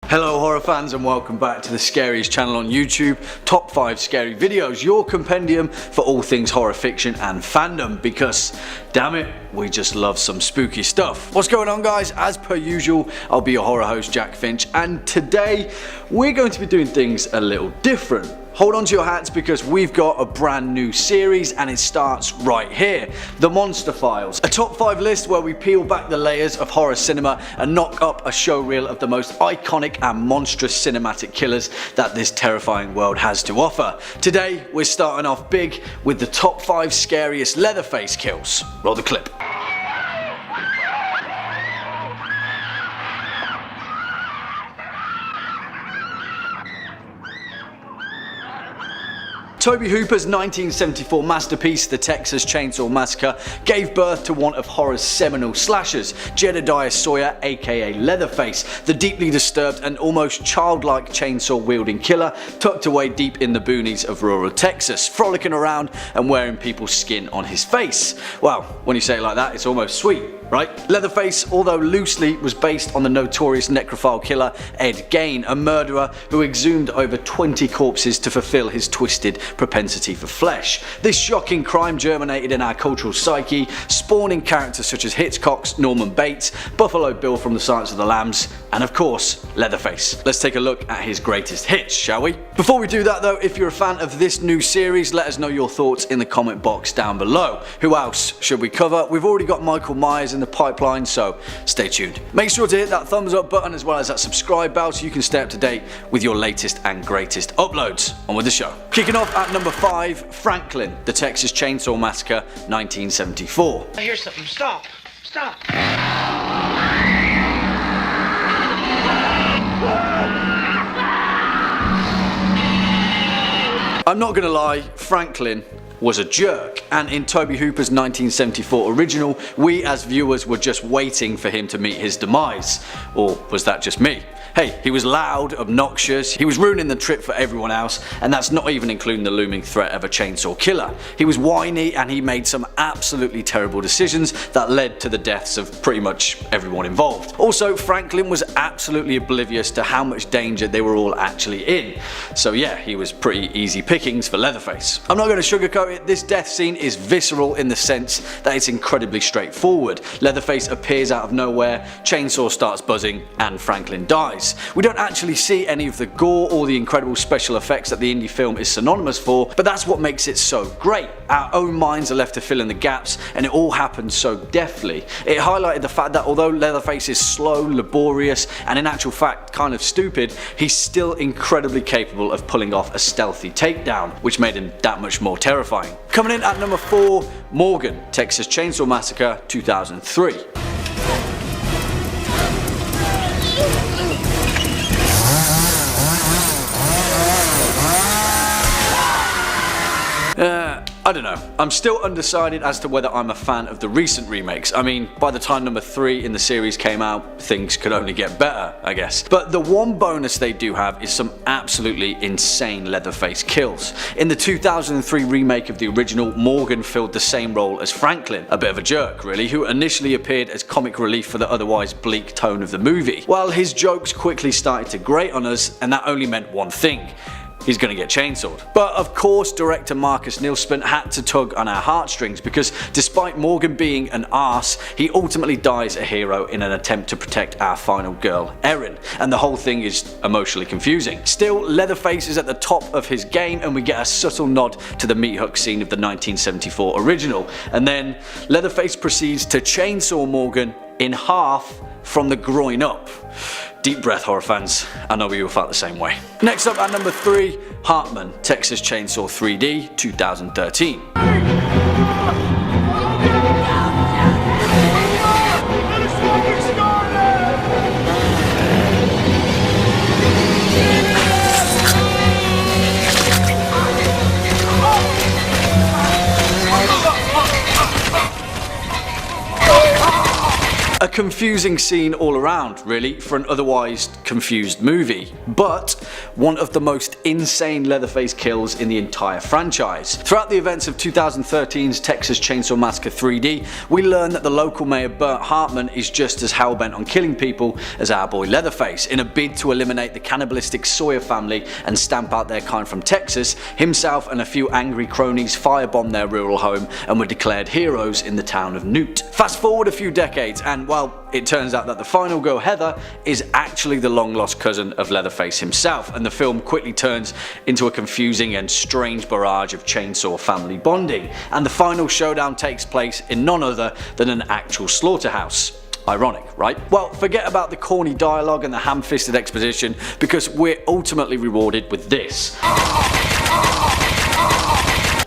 Hello horror fans and welcome back to the scariest channel on YouTube, Top 5 Scary Videos, your compendium for all things horror fiction and fandom, because damn it, we just love some spooky stuff. What's going on guys? As per usual, I'll be your horror host Jack Finch, and today we're going to be doing things a little different. Hold on to your hats because we've got a brand new series and it starts right here, The Monster Files. A top 5 list where we peel back the layers of horror cinema and knock up a showreel of the most iconic and monstrous cinematic killers that this terrifying world has to offer. Today we're starting off big with the top 5 scariest Leatherface kills. Roll the clip. Tobe Hooper's 1974 masterpiece, The Texas Chainsaw Massacre, gave birth to one of horror's seminal slashers, Jedediah Sawyer aka Leatherface, the deeply disturbed and almost childlike chainsaw-wielding killer tucked away deep in the boonies of rural Texas, frolicking around and wearing people's skin on his face. Well, when you say it like that, it's almost sweet, right? Leatherface, although loosely, was based on the notorious necrophile killer Ed Gein, a murderer who exhumed over 20 corpses to fulfill his twisted propensity for flesh. This shocking crime germinated in our cultural psyche, spawning characters such as Hitchcock's Norman Bates, Buffalo Bill from The Silence of the Lambs, and of course, Leatherface. Let's take a look at his greatest hits, shall we? Before we do that though, if you're a fan of this new series, let us know your thoughts in the comment box down below. Who else should we cover? We've already got Michael Myers in the pipeline, so stay tuned. Make sure to hit that thumbs up button as well as that subscribe bell so you can stay up to date with your latest and greatest uploads. On with the show. Kicking off at number 5, Franklin, The Texas Chainsaw Massacre, 1974. I hear something. Stop. Stop. I'm not gonna lie, Franklin was a jerk, and in Tobe Hooper's 1974 original, we as viewers were just waiting for him to meet his demise. Or was that just me? Hey, he was loud, obnoxious, he was ruining the trip for everyone else, and that's not even including the looming threat of a chainsaw killer. He was whiny and he made some absolutely terrible decisions that led to the deaths of pretty much everyone involved. Also, Franklin was absolutely oblivious to how much danger they were all actually in. So yeah, he was pretty easy pickings for Leatherface. I'm not going to sugarcoat it, this death scene is visceral in the sense that it's incredibly straightforward. Leatherface appears out of nowhere, chainsaw starts buzzing, and Franklin dies. We don't actually see any of the gore or the incredible special effects that the indie film is synonymous for, but that's what makes it so great. Our own minds are left to fill in the gaps, and it all happens so deftly. It highlighted the fact that although Leatherface is slow, laborious, and in actual fact kind of stupid, he's still incredibly capable of pulling off a stealthy takedown, which made him that much more terrifying. Coming in at number 4, Morgan, Texas Chainsaw Massacre, 2003. I don't know. I'm still undecided as to whether I'm a fan of the recent remakes. I mean, by the time number 3 in the series came out, things could only get better, I guess. But the one bonus they do have is some absolutely insane Leatherface kills. In the 2003 remake of the original, Morgan filled the same role as Franklin, a bit of a jerk really, who initially appeared as comic relief for the otherwise bleak tone of the movie. Well, his jokes quickly started to grate on us, and that only meant one thing: he's gonna get chainsawed. But of course, director Marcus Nielsen had to tug on our heartstrings because despite Morgan being an arse, he ultimately dies a hero in an attempt to protect our final girl, Erin, and the whole thing is emotionally confusing. Still, Leatherface is at the top of his game, and we get a subtle nod to the meat hook scene of the 1974 original, and then Leatherface proceeds to chainsaw Morgan in half from the groin up. Deep breath, horror fans. I know you will felt the same way. Next up at number 3, Hartman, Texas Chainsaw 3D, 2013. A confusing scene all around, really, for an otherwise confused movie, but one of the most insane Leatherface kills in the entire franchise. Throughout the events of 2013's Texas Chainsaw Massacre 3D, we learn that the local mayor Bert Hartman is just as hellbent on killing people as our boy Leatherface. In a bid to eliminate the cannibalistic Sawyer family and stamp out their kind from Texas, himself and a few angry cronies firebombed their rural home and were declared heroes in the town of Newt. Fast forward a few decades and, well, it turns out that the final girl, Heather, is actually the long lost cousin of Leatherface himself, and the film quickly turns into a confusing and strange barrage of chainsaw family bonding, and the final showdown takes place in none other than an actual slaughterhouse. Ironic, right? Well, forget about the corny dialogue and the ham-fisted exposition, because we're ultimately rewarded with this.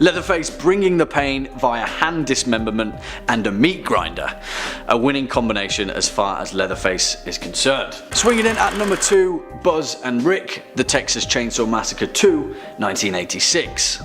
Leatherface bringing the pain via hand dismemberment and a meat grinder. A winning combination as far as Leatherface is concerned. Swinging in at number 2, Buzz and Rick, The Texas Chainsaw Massacre 2, 1986.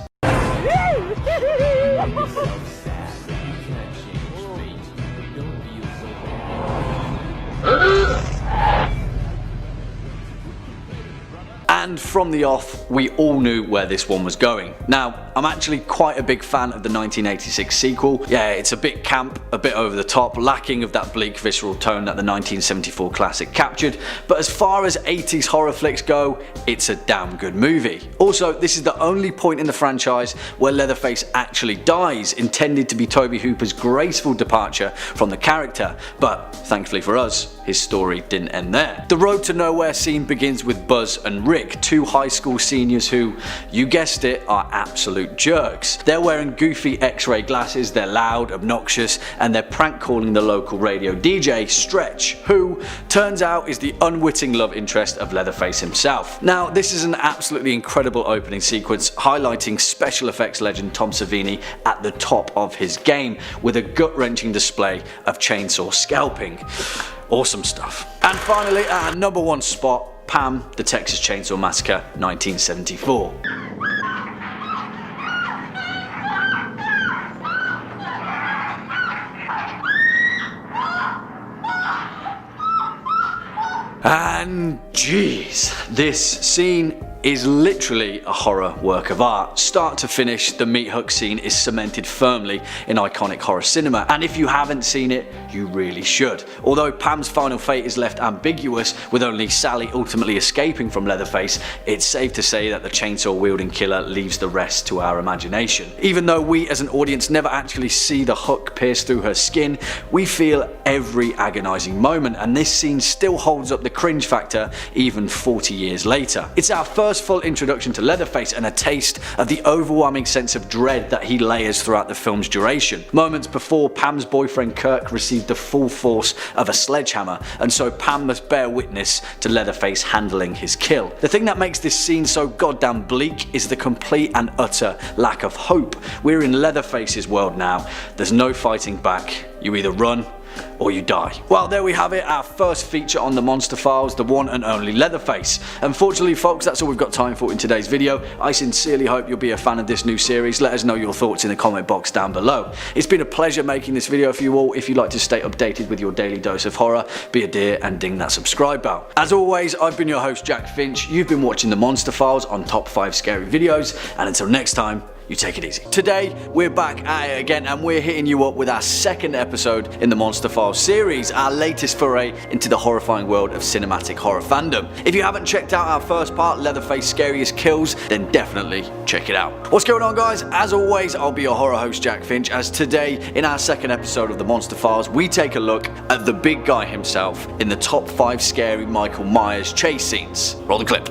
And from the off, we all knew where this one was going. Now, I'm actually quite a big fan of the 1986 sequel. Yeah, it's a bit camp, a bit over the top, lacking of that bleak visceral tone that the 1974 classic captured, but as far as 80s horror flicks go, it's a damn good movie. Also, this is the only point in the franchise where Leatherface actually dies, intended to be Tobe Hooper's graceful departure from the character, but thankfully for us, his story didn't end there. The road to nowhere scene begins with Buzz and Rick, two high school seniors who, you guessed it, are absolute jerks. They're wearing goofy x-ray glasses, they're loud, obnoxious, and they're prank calling the local radio DJ, Stretch, who turns out is the unwitting love interest of Leatherface himself. Now, this is an absolutely incredible opening sequence highlighting special effects legend Tom Savini at the top of his game, with a gut-wrenching display of chainsaw scalping. Awesome stuff. And finally, at our number 1 spot, Pam, The Texas Chainsaw Massacre, 1974. And jeez, this scene is literally a horror work of art. Start to finish, the meat hook scene is cemented firmly in iconic horror cinema, and if you haven't seen it, you really should. Although Pam's final fate is left ambiguous, with only Sally ultimately escaping from Leatherface, it's safe to say that the chainsaw-wielding killer leaves the rest to our imagination. Even though we as an audience never actually see the hook pierce through her skin, we feel every agonizing moment, and this scene still holds up the cringe factor even 40 years later. It's our first full introduction to Leatherface and a taste of the overwhelming sense of dread that he layers throughout the film's duration. Moments before, Pam's boyfriend Kirk received the full force of a sledgehammer, and so Pam must bear witness to Leatherface handling his kill. The thing that makes this scene so goddamn bleak is the complete and utter lack of hope. We're in Leatherface's world now. There's no fighting back. You either run or you die. Well, there we have it, our first feature on the Monster Files, the one and only Leatherface. Unfortunately, folks, that's all we've got time for in today's video. I sincerely hope you'll be a fan of this new series. Let us know your thoughts in the comment box down below. It's been a pleasure making this video for you all. If you'd like to stay updated with your daily dose of horror, be a dear and ding that subscribe bell. As always, I've been your host, Jack Finch. You've been watching the Monster Files on Top 5 Scary Videos, and until next time, you take it easy. Today, we're back at it again, and we're hitting you up with our second episode in the Monster Files series, our latest foray into the horrifying world of cinematic horror fandom. If you haven't checked out our first part, Leatherface Scariest Kills, then definitely check it out. What's going on, guys? As always, I'll be your horror host, Jack Finch, as today, in our second episode of the Monster Files, we take a look at the big guy himself in the top 5 scary Michael Myers chase scenes. Roll the clip.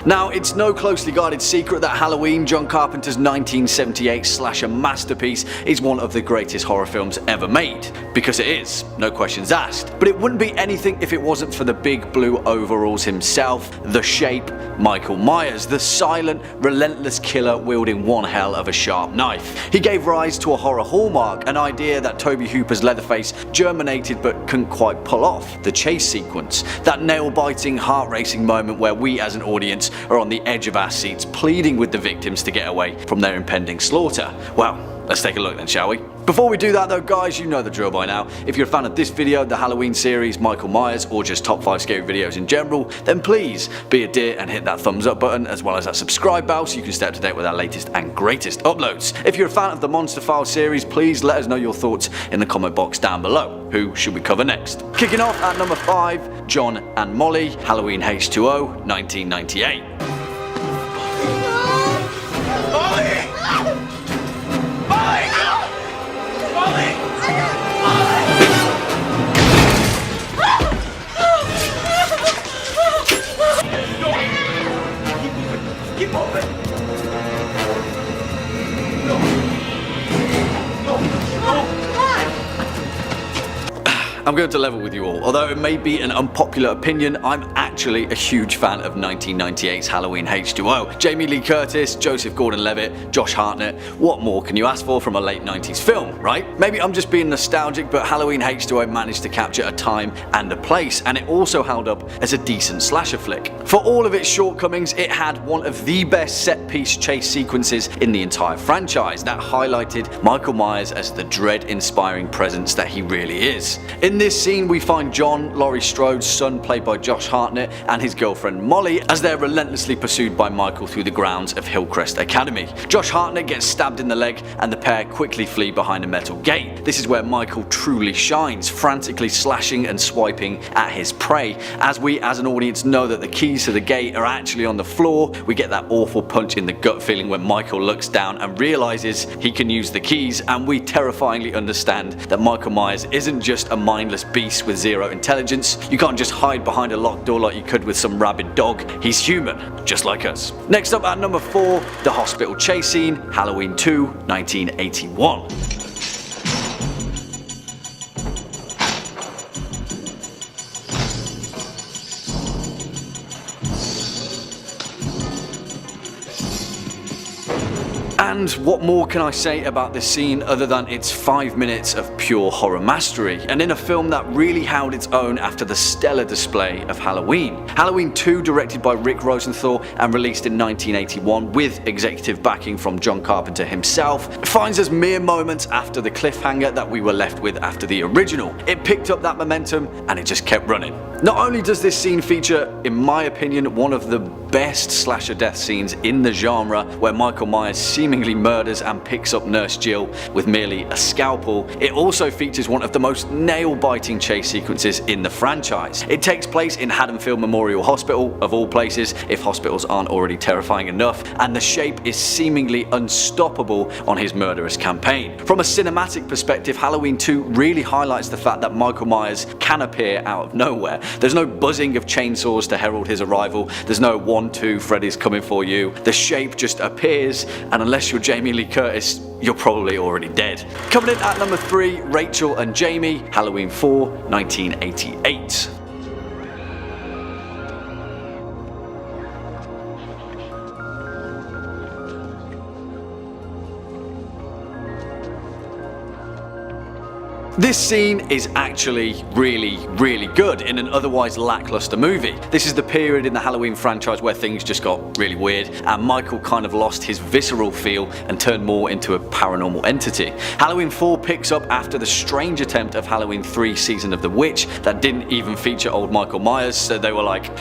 Now, it's no closely guarded secret that Halloween, John Carpenter's 1978 slasher masterpiece, is one of the greatest horror films ever made. Because it is, no questions asked. But it wouldn't be anything if it wasn't for the big blue overalls himself, the Shape, Michael Myers, the silent, relentless killer wielding one hell of a sharp knife. He gave rise to a horror hallmark, an idea that Tobe Hooper's Leatherface germinated but couldn't quite pull off: the chase sequence. That nail-biting, heart-racing moment where we as an audience are on the edge of our seats pleading with the victims to get away from their impending slaughter. Well, let's take a look then, shall we? Before we do that though, guys, you know the drill by now. If you're a fan of this video, the Halloween series, Michael Myers, or just top 5 scary videos in general, then please be a dear and hit that thumbs up button, as well as that subscribe bell so you can stay up to date with our latest and greatest uploads. If you're a fan of the Monster Files series, please let us know your thoughts in the comment box down below. Who should we cover next? Kicking off at number 5, John and Molly, Halloween H2O, 1998. Keep moving! I'm going to level with you all. Although it may be an unpopular opinion, I'm actually a huge fan of 1998's Halloween H2O. Jamie Lee Curtis, Joseph Gordon-Levitt, Josh Hartnett. What more can you ask for from a late 90s film, right? Maybe I'm just being nostalgic, but Halloween H2O managed to capture a time and a place, and it also held up as a decent slasher flick. For all of its shortcomings, it had one of the best set-piece chase sequences in the entire franchise that highlighted Michael Myers as the dread-inspiring presence that he really is. In this scene, we find John, Laurie Strode's son, played by Josh Hartnett, and his girlfriend Molly as they're relentlessly pursued by Michael through the grounds of Hillcrest Academy. Josh Hartnett gets stabbed in the leg and the pair quickly flee behind a metal gate. This is where Michael truly shines, frantically slashing and swiping at his prey. As we as an audience know that the keys to the gate are actually on the floor, we get that awful punch in the gut feeling when Michael looks down and realizes he can use the keys, and we terrifyingly understand that Michael Myers isn't just a mindless beast with zero intelligence. You can't just hide behind a locked door like you could with some rabid dog. He's human, just like us. Next up at number 4, the hospital chase scene, Halloween 2, 1981. And what more can I say about this scene other than it's 5 minutes of pure horror mastery, and in a film that really held its own after the stellar display of Halloween. Halloween 2, directed by Rick Rosenthal and released in 1981 with executive backing from John Carpenter himself, finds us mere moments after the cliffhanger that we were left with after the original. It picked up that momentum and it just kept running. Not only does this scene feature, in my opinion, one of the best slasher death scenes in the genre, where Michael Myers seemingly murders and picks up Nurse Jill with merely a scalpel, it also features one of the most nail-biting chase sequences in the franchise. It takes place in Haddonfield Memorial Hospital, of all places, if hospitals aren't already terrifying enough, and the Shape is seemingly unstoppable on his murderous campaign. From a cinematic perspective, Halloween 2 really highlights the fact that Michael Myers can appear out of nowhere. There's no buzzing of chainsaws to herald his arrival, there's no 1-2 Freddy's coming for you. The Shape just appears, and unless you're Jamie Lee Curtis, you're probably already dead. Coming in at number 3, Rachel and Jamie, Halloween 4, 1988. This scene is actually really good in an otherwise lackluster movie. This is the period in the Halloween franchise where things just got really weird and Michael kind of lost his visceral feel and turned more into a paranormal entity. Halloween 4 picks up after the strange attempt of Halloween 3 Season of the Witch that didn't even feature old Michael Myers, so they were like,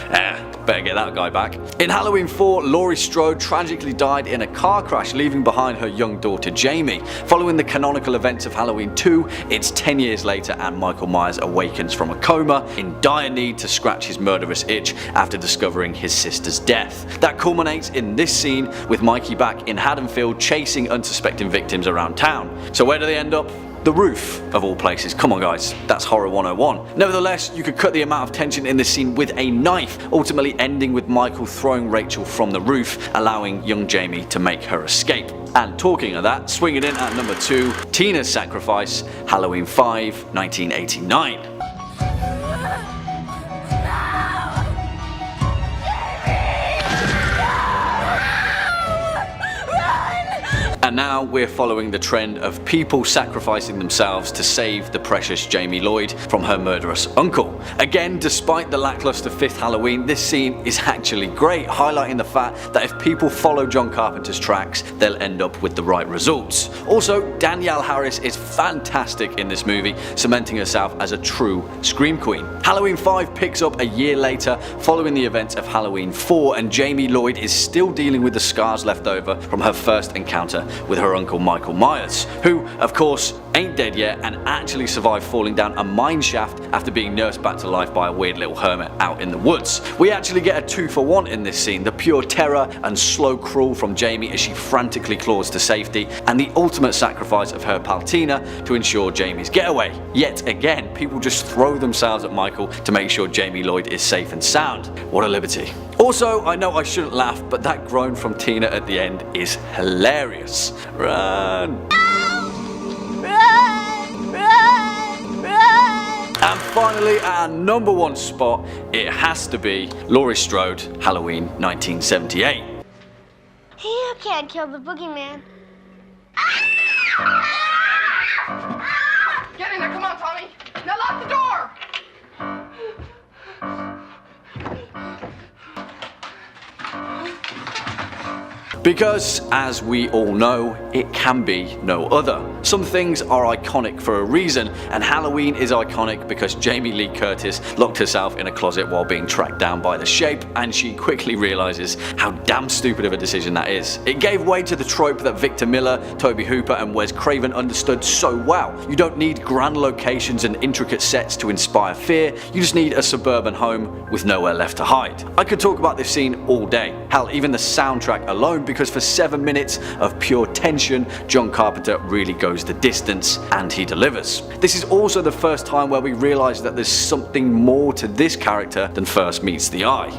better get that guy back. In Halloween 4, Laurie Strode tragically died in a car crash, leaving behind her young daughter Jamie. Following the canonical events of Halloween 2, it's 10 years later and Michael Myers awakens from a coma in dire need to scratch his murderous itch after discovering his sister's death. That culminates in this scene with Mikey back in Haddonfield chasing unsuspecting victims around town. So where do they end up? the roof, of all places. Come on guys, that's horror 101. Nevertheless, you could cut the amount of tension in this scene with a knife, ultimately ending with Michael throwing Rachel from the roof, allowing young Jamie to make her escape. And talking of that, swinging in at number 2, Tina's Sacrifice, Halloween 5, 1989. And now we're following the trend of people sacrificing themselves to save the precious Jamie Lloyd from her murderous uncle. Again, despite the lackluster 5th Halloween, this scene is actually great, highlighting the fact that if people follow John Carpenter's tracks, they'll end up with the right results. Also, Danielle Harris is fantastic in this movie, cementing herself as a true scream queen. Halloween 5 picks up a year later, following the events of Halloween 4, and Jamie Lloyd is still dealing with the scars left over from her first encounter with her uncle Michael Myers, who, of course, ain't dead yet and actually survived falling down a mine shaft after being nursed back to life by a weird little hermit out in the woods. We actually get a 2-for-1 in this scene, the pure terror and slow crawl from Jamie as she frantically claws to safety, and the ultimate sacrifice of her pal Tina to ensure Jamie's getaway. Yet again, people just throw themselves at Michael to make sure Jamie Lloyd is safe and sound. What a liberty. Also, I know I shouldn't laugh, but that groan from Tina at the end is hilarious. Run! Run! Run! Run! And finally, at our number 1 spot, it has to be Laurie Strode, Halloween 1978. You can't kill the boogeyman. Get in there, come on, Tommy. Now lock the door. Because, as we all know, it can be no other. Some things are iconic for a reason, and Halloween is iconic because Jamie Lee Curtis locked herself in a closet while being tracked down by the Shape, and she quickly realizes how damn stupid of a decision that is. It gave way to the trope that Victor Miller, Tobe Hooper and Wes Craven understood so well. You don't need grand locations and intricate sets to inspire fear, you just need a suburban home with nowhere left to hide. I could talk about this scene all day. Hell, even the soundtrack alone, because for 7 minutes of pure tension, John Carpenter really goes the distance, and he delivers. This is also the first time where we realise that there's something more to this character than first meets the eye.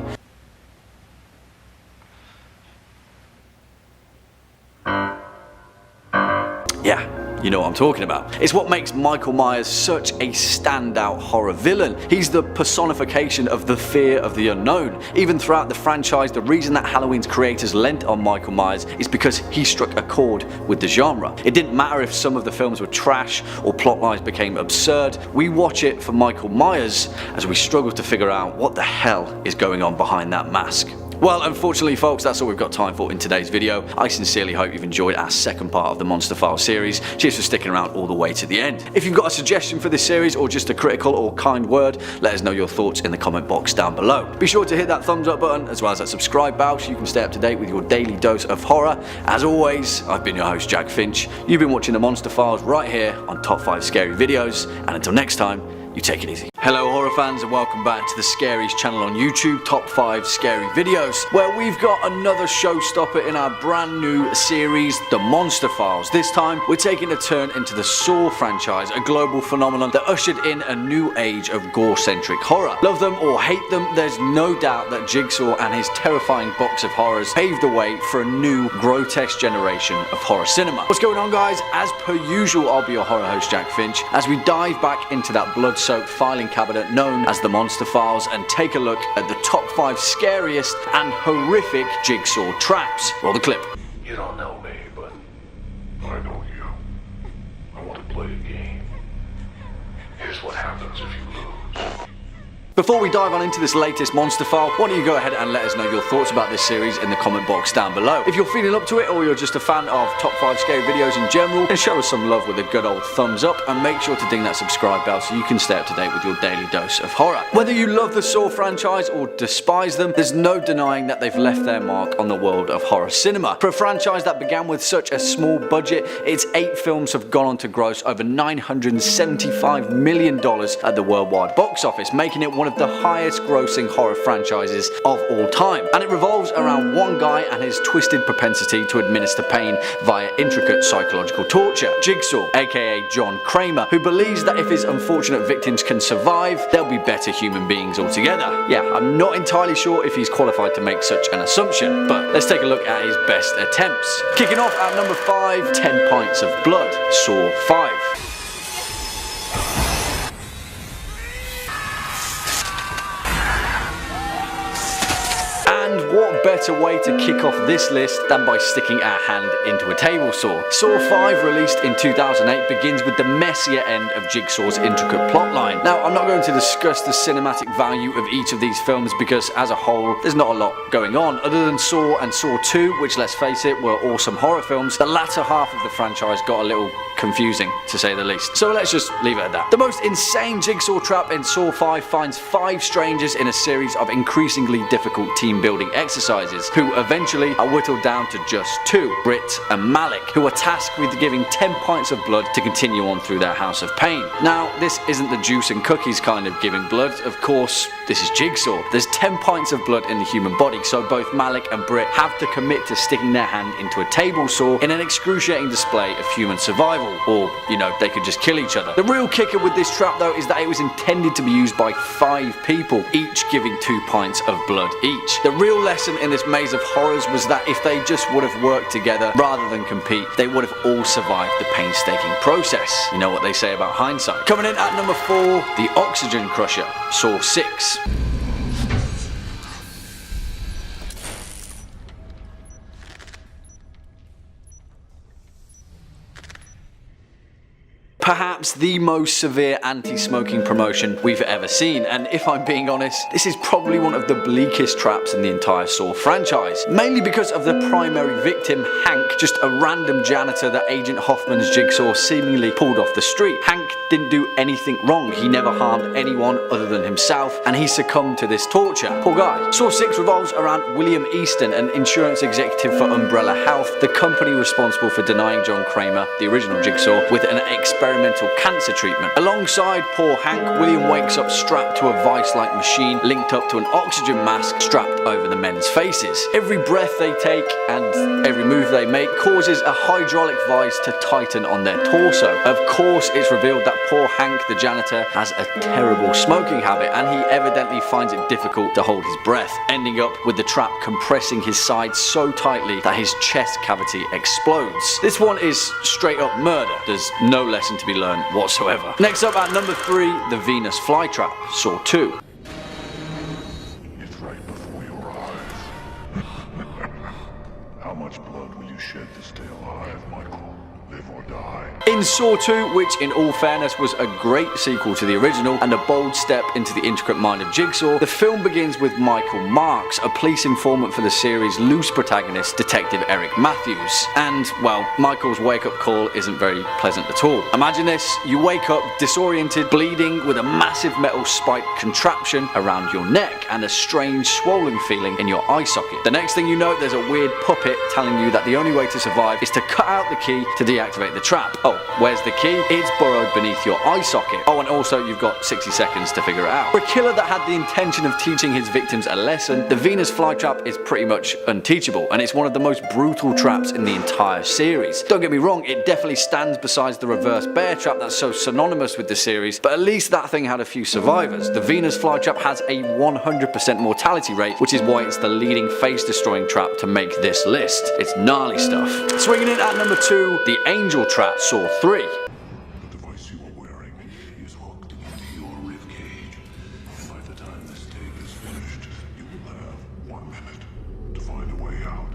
Yeah. You know what I'm talking about. It's what makes Michael Myers such a standout horror villain. He's the personification of the fear of the unknown. Even throughout the franchise, the reason that Halloween's creators lent on Michael Myers is because he struck a chord with the genre. It didn't matter if some of the films were trash or plot lines became absurd. We watch it for Michael Myers as we struggle to figure out what the hell is going on behind that mask. Well, unfortunately folks, that's all we've got time for in today's video. I sincerely hope you've enjoyed our second part of the Monster Files series. Cheers for sticking around all the way to the end. If you've got a suggestion for this series or just a critical or kind word, let us know your thoughts in the comment box down below. Be sure to hit that thumbs up button as well as that subscribe bell so you can stay up to date with your daily dose of horror. As always, I've been your host Jack Finch. You've been watching the Monster Files right here on Top 5 Scary Videos, and until next time, you take it easy. Hello horror fans and welcome back to the Scaries channel on YouTube, Top 5 Scary Videos, where we've got another showstopper in our brand new series, The Monster Files. This time we're taking a turn into the Saw franchise, a global phenomenon that ushered in a new age of gore-centric horror. Love them or hate them, there's no doubt that Jigsaw and his terrifying box of horrors paved the way for a new grotesque generation of horror cinema. What's going on guys? As per usual, I'll be your horror host Jack Finch as we dive back into that blood-soaked filing cabinet known as the Monster Files and take a look at the top 5 scariest and horrific Jigsaw traps. Roll the clip. You don't know me, but I know you. I want to play a game. Here's what happens if you lose. Before we dive on into this latest monster file, why don't you go ahead and let us know your thoughts about this series in the comment box down below. If you're feeling up to it or you're just a fan of top 5 scary videos in general, then show us some love with a good old thumbs up and make sure to ding that subscribe bell so you can stay up to date with your daily dose of horror. Whether you love the Saw franchise or despise them, there's no denying that they've left their mark on the world of horror cinema. For a franchise that began with such a small budget, its 8 films have gone on to gross over $975 million at the worldwide box office, making it one one of the highest grossing horror franchises of all time, and it revolves around one guy and his twisted propensity to administer pain via intricate psychological torture. Jigsaw, aka John Kramer, who believes that if his unfortunate victims can survive, they'll be better human beings altogether. Yeah, I'm not entirely sure if he's qualified to make such an assumption, but let's take a look at his best attempts. Kicking off at number 5, 10 Pints of Blood, Saw 5. And what better way to kick off this list than by sticking our hand into a table saw. Saw 5, released in 2008, begins with the messier end of Jigsaw's intricate plotline. Now, I'm not going to discuss the cinematic value of each of these films because as a whole there's not a lot going on other than Saw and Saw 2, which, let's face it, were awesome horror films. The latter half of the franchise got a little confusing, to say the least. So let's just leave it at that. The most insane jigsaw trap in Saw 5 finds 5 strangers in a series of increasingly difficult team building exercises, who eventually are whittled down to just 2, Britt and Malik, who are tasked with giving 10 pints of blood to continue on through their house of pain. Now, this isn't the juice and cookies kind of giving blood, of course, this is Jigsaw. There's 10 pints of blood in the human body, so both Malik and Britt have to commit to sticking their hand into a table saw in an excruciating display of human survival. Or, you know, they could just kill each other. The real kicker with this trap though is that it was intended to be used by 5 people, each giving 2 pints of blood each. The real lesson in this maze of horrors was that if they just would have worked together rather than compete, they would have all survived the painstaking process. You know what they say about hindsight. Coming in at number 4, The Oxygen Crusher, Saw 6. Perhaps the most severe anti-smoking promotion we've ever seen, and if I'm being honest, this is probably one of the bleakest traps in the entire Saw franchise, mainly because of the primary victim, Hank, just a random janitor that Agent Hoffman's Jigsaw seemingly pulled off the street. Hank didn't do anything wrong, he never harmed anyone other than himself, and he succumbed to this torture. Poor guy. Saw 6 revolves around William Easton, an insurance executive for Umbrella Health, the company responsible for denying John Kramer, the original Jigsaw, with an experimental cancer treatment. Alongside poor Hank, William wakes up strapped to a vice-like machine linked up to an oxygen mask strapped over the men's faces. Every breath they take and every move they make causes a hydraulic vice to tighten on their torso. Of course, it's revealed that poor Hank, the janitor, has a terrible smoking habit, and he evidently finds it difficult to hold his breath, ending up with the trap compressing his sides so tightly that his chest cavity explodes. This one is straight up murder. There's no lesson to be learned whatsoever. Next up at number 3, The Venus Flytrap, Saw 2. It's right before your eyes. How much blood will you shed to stay alive, Michael? Live or die? In Saw 2, which in all fairness was a great sequel to the original and a bold step into the intricate mind of Jigsaw, the film begins with Michael Marks, a police informant for the series' loose protagonist, Detective Eric Matthews. And, well, Michael's wake-up call isn't very pleasant at all. Imagine this: you wake up disoriented, bleeding, with a massive metal spike contraption around your neck and a strange swollen feeling in your eye socket. The next thing you know, there's a weird puppet telling you that the only way to survive is to cut out the key to deactivate the trap. Oh, where's the key? It's burrowed beneath your eye socket. Oh, and also you've got 60 seconds to figure it out. For a killer that had the intention of teaching his victims a lesson, the Venus Flytrap is pretty much unteachable, and it's one of the most brutal traps in the entire series. Don't get me wrong, it definitely stands beside the reverse bear trap that's so synonymous with the series, but at least that thing had a few survivors. The Venus Flytrap has a 100% mortality rate, which is why it's the leading face-destroying trap to make this list. It's gnarly stuff. Swinging in at number 2, The Angel Trap, Saw 3. The device you are wearing is hooked into your ribcage. And by the time this tape is finished, you will have 1 minute to find a way out.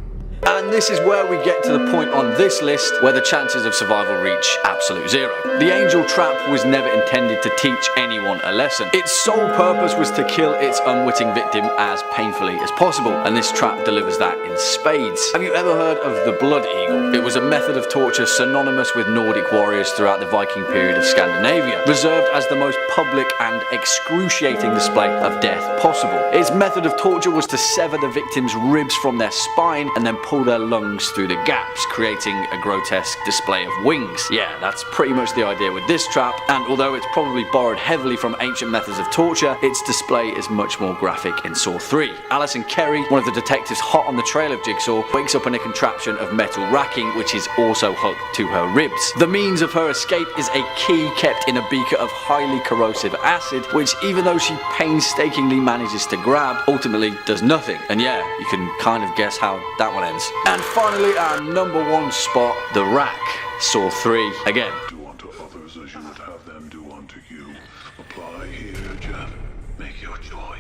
And this is where we get to the point on this list where the chances of survival reach absolute zero. The Angel Trap was never intended to teach anyone a lesson. Its sole purpose was to kill its unwitting victim as painfully as possible, and this trap delivers that in spades. Have you ever heard of the Blood Eagle? It was a method of torture synonymous with Nordic warriors throughout the Viking period of Scandinavia, reserved as the most public and excruciating display of death possible. Its method of torture was to sever the victim's ribs from their spine and then pull their lungs through the gaps, creating a grotesque display of wings. Yeah, that's pretty much the idea with this trap, and although it's probably borrowed heavily from ancient methods of torture, its display is much more graphic in Saw 3. Alison Kerry, one of the detectives hot on the trail of Jigsaw, wakes up in a contraption of metal racking which is also hooked to her ribs. The means of her escape is a key kept in a beaker of highly corrosive acid, which even though she painstakingly manages to grab, ultimately does nothing. And yeah, you can kind of guess how that one ends. And finally, our number one spot, the rack. Saw 3 again. Do unto others as you would have them do unto you. Apply here, Jeff. Make your choice.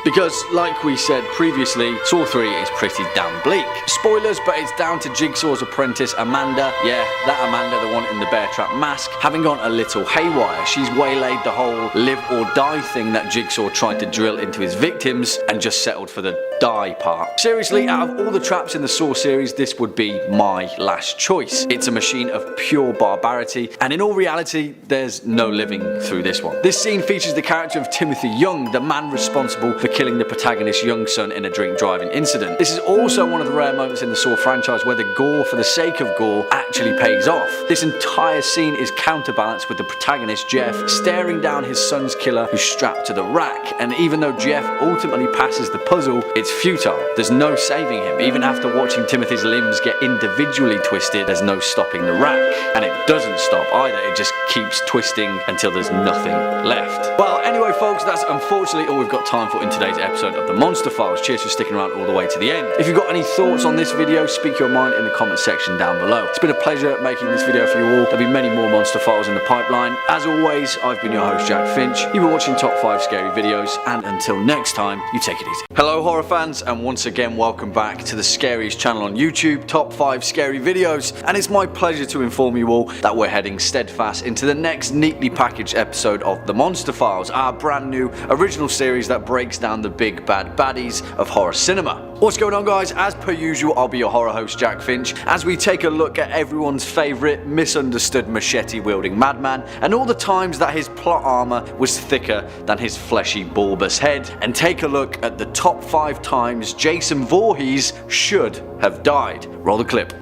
Because, like we said previously, Saw 3 is pretty damn bleak. Spoilers, but it's down to Jigsaw's apprentice Amanda, yeah, that Amanda, the one in the bear trap mask, having gone a little haywire. She's waylaid the whole live or die thing that Jigsaw tried to drill into his victims and just settled for the die part. Seriously, out of all the traps in the Saw series, this would be my last choice. It's a machine of pure barbarity, and in all reality, there's no living through this one. This scene features the character of Timothy Young, the man responsible for killing the protagonist's young son in a drink driving incident. This is also one of the rare moments in the Saw franchise where the gore for the sake of gore actually pays off. This entire scene is counterbalanced with the protagonist Jeff staring down his son's killer who's strapped to the rack, and even though Jeff ultimately passes the puzzle, it's futile. There's no saving him. Even after watching Timothy's limbs get individually twisted, there's no stopping the rack. And it doesn't stop either, it just keeps twisting until there's nothing left. Well, anyway folks, that's unfortunately all we've got time for in today's episode of the Monster Files. Cheers for sticking around all the way to the end. If you've got any thoughts on this video, speak your mind in the comment section down below. It's been a pleasure making this video for you all. There'll be many more Monster Files in the pipeline. As always, I've been your host Jack Finch. You've been watching Top 5 Scary Videos, and until next time, you take it easy. Hello horror fans, and once again welcome back to the scariest channel on YouTube, Top 5 Scary Videos, and it's my pleasure to inform you all that we're heading steadfast into the next neatly packaged episode of the Monster Files, our brand new original series that breaks down the big bad baddies of horror cinema. What's going on guys? As per usual, I'll be your horror host Jack Finch as we take a look at everyone's favourite misunderstood machete wielding madman and all the times that his plot armour was thicker than his fleshy bulbous head, and take a look at the top 5 times Jason Voorhees should have died. Roll the clip.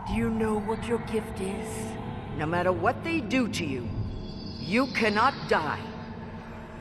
Do you know what your gift is? No matter what they do to you, you cannot die.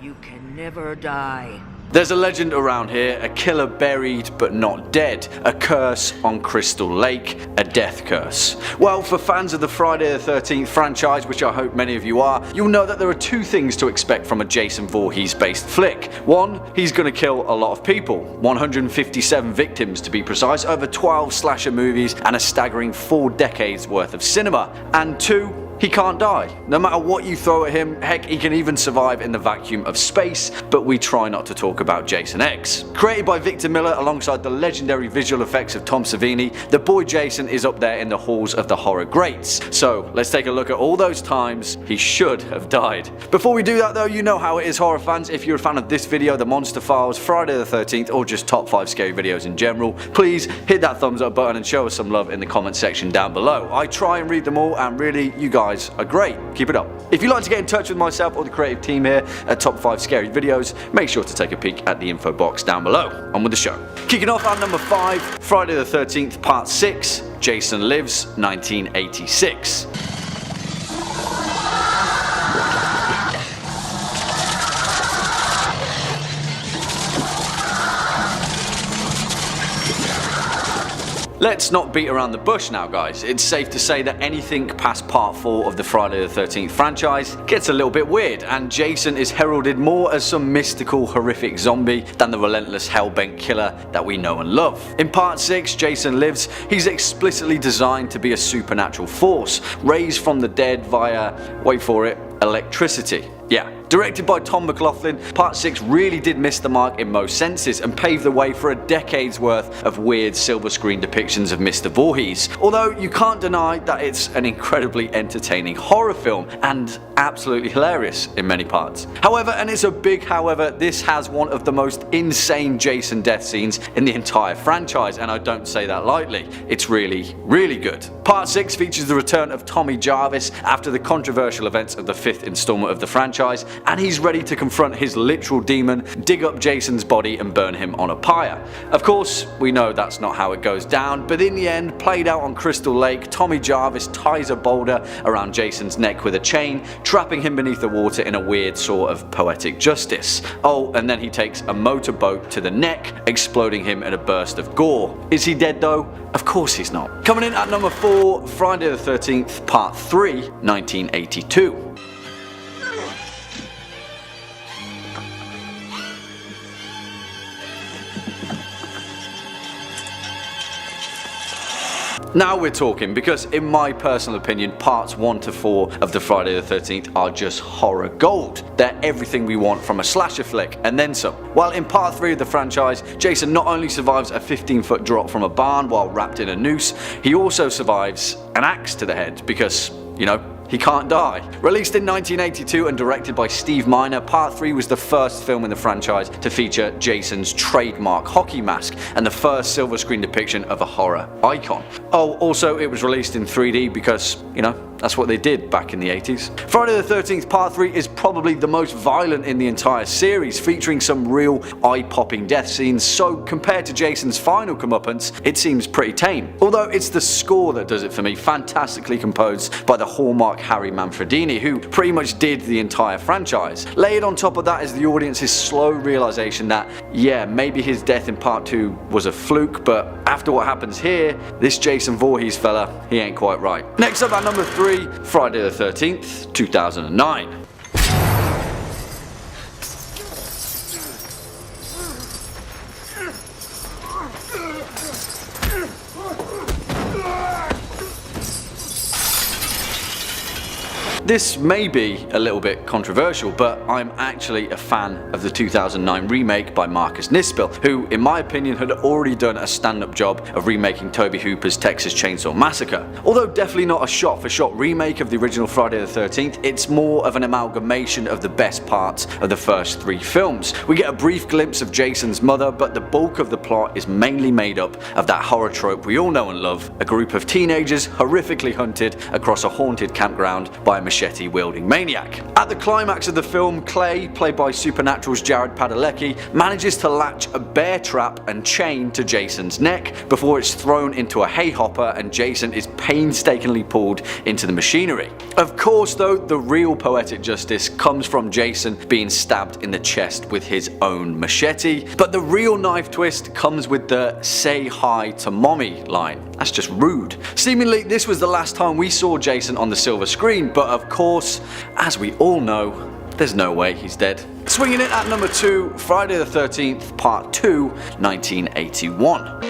You can never die. There's a legend around here, a killer buried but not dead, a curse on Crystal Lake, a death curse. Well, for fans of the Friday the 13th franchise, which I hope many of you are, you'll know that there are 2 things to expect from a Jason Voorhees based flick. 1, he's gonna kill a lot of people, 157 victims to be precise, over 12 slasher movies and a staggering 4 decades worth of cinema. And 2, he can't die. No matter what you throw at him, heck, he can even survive in the vacuum of space, but we try not to talk about Jason X. Created by Victor Miller alongside the legendary visual effects of Tom Savini, the boy Jason is up there in the halls of the horror greats. So let's take a look at all those times he should have died. Before we do that though, you know how it is horror fans. If you're a fan of this video, the Monster Files, Friday the 13th, or just top 5 scary videos in general, please hit that thumbs up button and show us some love in the comment section down below. I try and read them all, and really, you guys are great. Keep it up. If you'd like to get in touch with myself or the creative team here at Top 5 Scary Videos, make sure to take a peek at the info box down below. On with the show. Kicking off at number 5, Friday the 13th Part 6, Jason Lives, 1986. Let's not beat around the bush now guys. It's safe to say that anything past part 4 of the Friday the 13th franchise gets a little bit weird, and Jason is heralded more as some mystical horrific zombie than the relentless hellbent killer that we know and love. In part 6, Jason Lives, he's explicitly designed to be a supernatural force, raised from the dead via, wait for it, electricity. Yeah. Directed by Tom McLaughlin, Part 6 really did miss the mark in most senses and paved the way for a decade's worth of weird silver screen depictions of Mr. Voorhees. Although you can't deny that it's an incredibly entertaining horror film and absolutely hilarious in many parts. However, and it's a big however, this has one of the most insane Jason death scenes in the entire franchise, and I don't say that lightly. It's really, really good. Part 6 features the return of Tommy Jarvis after the controversial events of the 5th installment of the franchise, franchise, and he's ready to confront his literal demon, dig up Jason's body and burn him on a pyre. Of course, we know that's not how it goes down, but in the end, played out on Crystal Lake, Tommy Jarvis ties a boulder around Jason's neck with a chain, trapping him beneath the water in a weird sort of poetic justice. Oh, and then he takes a motorboat to the neck, exploding him in a burst of gore. Is he dead though? Of course he's not. Coming in at number 4, Friday the 13th, Part 3, 1982. Now we're talking, because in my personal opinion, parts 1 to 4 of the Friday the 13th are just horror gold. They're everything we want from a slasher flick, and then some. While in part 3 of the franchise, Jason not only survives a 15-foot drop from a barn while wrapped in a noose, he also survives an axe to the head, because, you know, he can't die. Released in 1982 and directed by Steve Miner, Part 3 was the first film in the franchise to feature Jason's trademark hockey mask and the first silver screen depiction of a horror icon. Oh, also it was released in 3D because, you know, that's what they did back in the 80s. Friday the 13th Part 3 is probably the most violent in the entire series, featuring some real eye-popping death scenes, so compared to Jason's final comeuppance, it seems pretty tame. Although it's the score that does it for me, fantastically composed by the hallmark Harry Manfredini, who pretty much did the entire franchise. Layered on top of that is the audience's slow realization that, yeah, maybe his death in Part 2 was a fluke, but after what happens here, this Jason Voorhees fella, he ain't quite right. Next up at number 3, Friday the 13th, 2009. This may be a little bit controversial, but I'm actually a fan of the 2009 remake by Marcus Nispel, who in my opinion had already done a stand-up job of remaking Tobe Hooper's Texas Chainsaw Massacre. Although definitely not a shot-for-shot remake of the original Friday the 13th, it's more of an amalgamation of the best parts of the first 3 films. We get a brief glimpse of Jason's mother, but the bulk of the plot is mainly made up of that horror trope we all know and love, a group of teenagers horrifically hunted across a haunted campground by a machete-wielding maniac. At the climax of the film, Clay, played by Supernatural's Jared Padalecki, manages to latch a bear trap and chain to Jason's neck before it's thrown into a hay hopper and Jason is painstakingly pulled into the machinery. Of course though, the real poetic justice comes from Jason being stabbed in the chest with his own machete, but the real knife twist comes with the "say hi to mommy" line. That's just rude. Seemingly this was the last time we saw Jason on the silver screen, but of course, as we all know, there's no way he's dead. Swinging in at number 2, Friday the 13th, Part 2, 1981.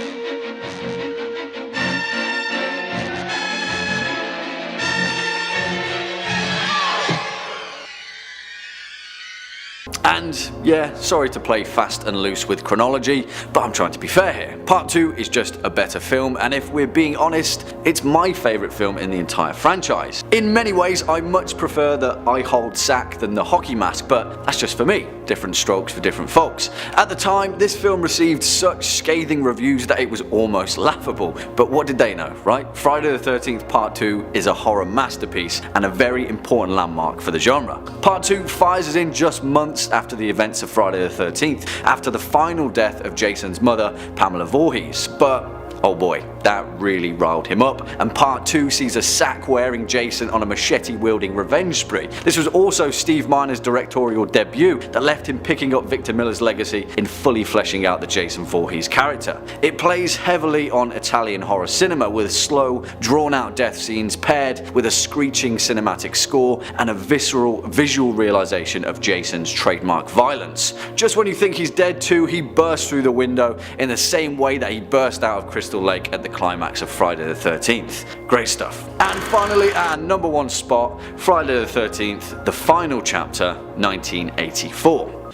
And yeah, sorry to play fast and loose with chronology, but I'm trying to be fair here. Part 2 is just a better film, and if we're being honest, it's my favourite film in the entire franchise. In many ways, I much prefer the I hold sack than the hockey mask, but that's just for me. Different strokes for different folks. At the time, this film received such scathing reviews that it was almost laughable, but what did they know, right? Friday the 13th Part 2 is a horror masterpiece and a very important landmark for the genre. Part 2 fires us in just months after the events of Friday the 13th, after the final death of Jason's mother, Pamela Voorhees, but oh boy, that really riled him up, and Part 2 sees a sack-wearing Jason on a machete-wielding revenge spree. This was also Steve Miner's directorial debut that left him picking up Victor Miller's legacy in fully fleshing out the Jason Voorhees character. It plays heavily on Italian horror cinema with slow, drawn-out death scenes paired with a screeching cinematic score and a visceral visual realization of Jason's trademark violence. Just when you think he's dead too, he bursts through the window in the same way that he burst out of Crystal Lake at the climax of Friday the 13th. Great stuff. And finally, our number 1 spot, Friday the 13th, the final chapter, 1984.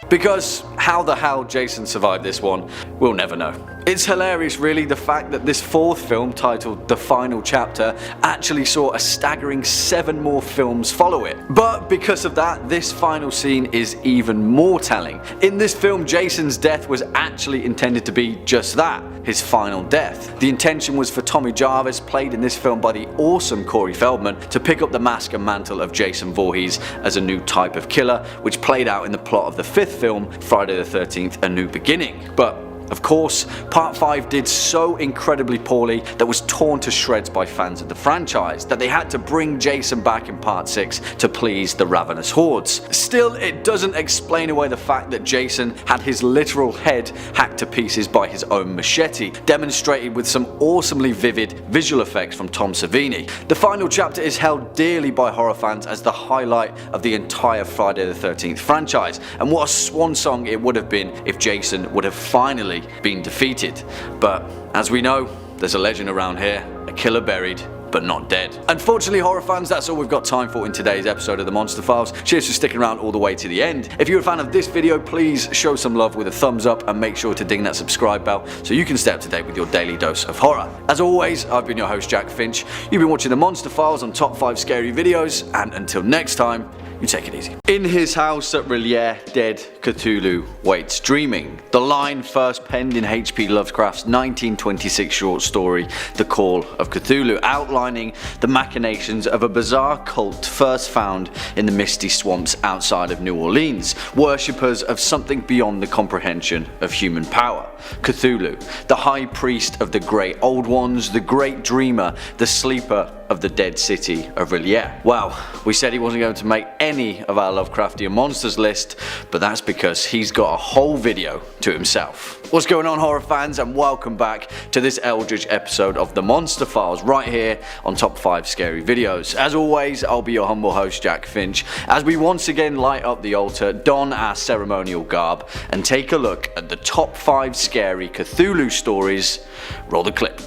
Because how the hell Jason survived this one, we'll never know. It's hilarious really, the fact that this fourth film, titled The Final Chapter, actually saw a staggering 7 more films follow it. But because of that, this final scene is even more telling. In this film, Jason's death was actually intended to be just that, his final death. The intention was for Tommy Jarvis, played in this film by the awesome Corey Feldman, to pick up the mask and mantle of Jason Voorhees as a new type of killer, which played out in the plot of the 5th film, Friday the 13th: A New Beginning. But of course, Part 5 did so incredibly poorly that was torn to shreds by fans of the franchise that they had to bring Jason back in Part 6 to please the ravenous hordes. Still, it doesn't explain away the fact that Jason had his literal head hacked to pieces by his own machete, demonstrated with some awesomely vivid visual effects from Tom Savini. The final chapter is held dearly by horror fans as the highlight of the entire Friday the 13th franchise, and what a swan song it would have been if Jason would have finally been defeated. But as we know, there's a legend around here, a killer buried but not dead. Unfortunately, horror fans, that's all we've got time for in today's episode of the Monster Files. Cheers for sticking around all the way to the end. If you're a fan of this video, please show some love with a thumbs up and make sure to ding that subscribe bell so you can stay up to date with your daily dose of horror. As always, I've been your host Jack Finch. You've been watching the Monster Files on Top 5 Scary Videos, and until next time, you take it easy. In his house at R'lyeh, dead Cthulhu waits dreaming. The line first penned in H.P Lovecraft's 1926 short story, The Call of Cthulhu, outlining the machinations of a bizarre cult first found in the misty swamps outside of New Orleans, worshippers of something beyond the comprehension of human power. Cthulhu, the high priest of the great old ones, the great dreamer, the sleeper of the dead city of R'lyeh. Well, we said he wasn't going to make any of our Lovecraftian monsters list, but that's because he's got a whole video to himself. What's going on, horror fans, and welcome back to this Eldritch episode of the Monster Files right here on Top 5 Scary Videos. As always, I'll be your humble host Jack Finch as we once again light up the altar, don our ceremonial garb, and take a look at the top 5 scary Cthulhu stories. Roll the clip.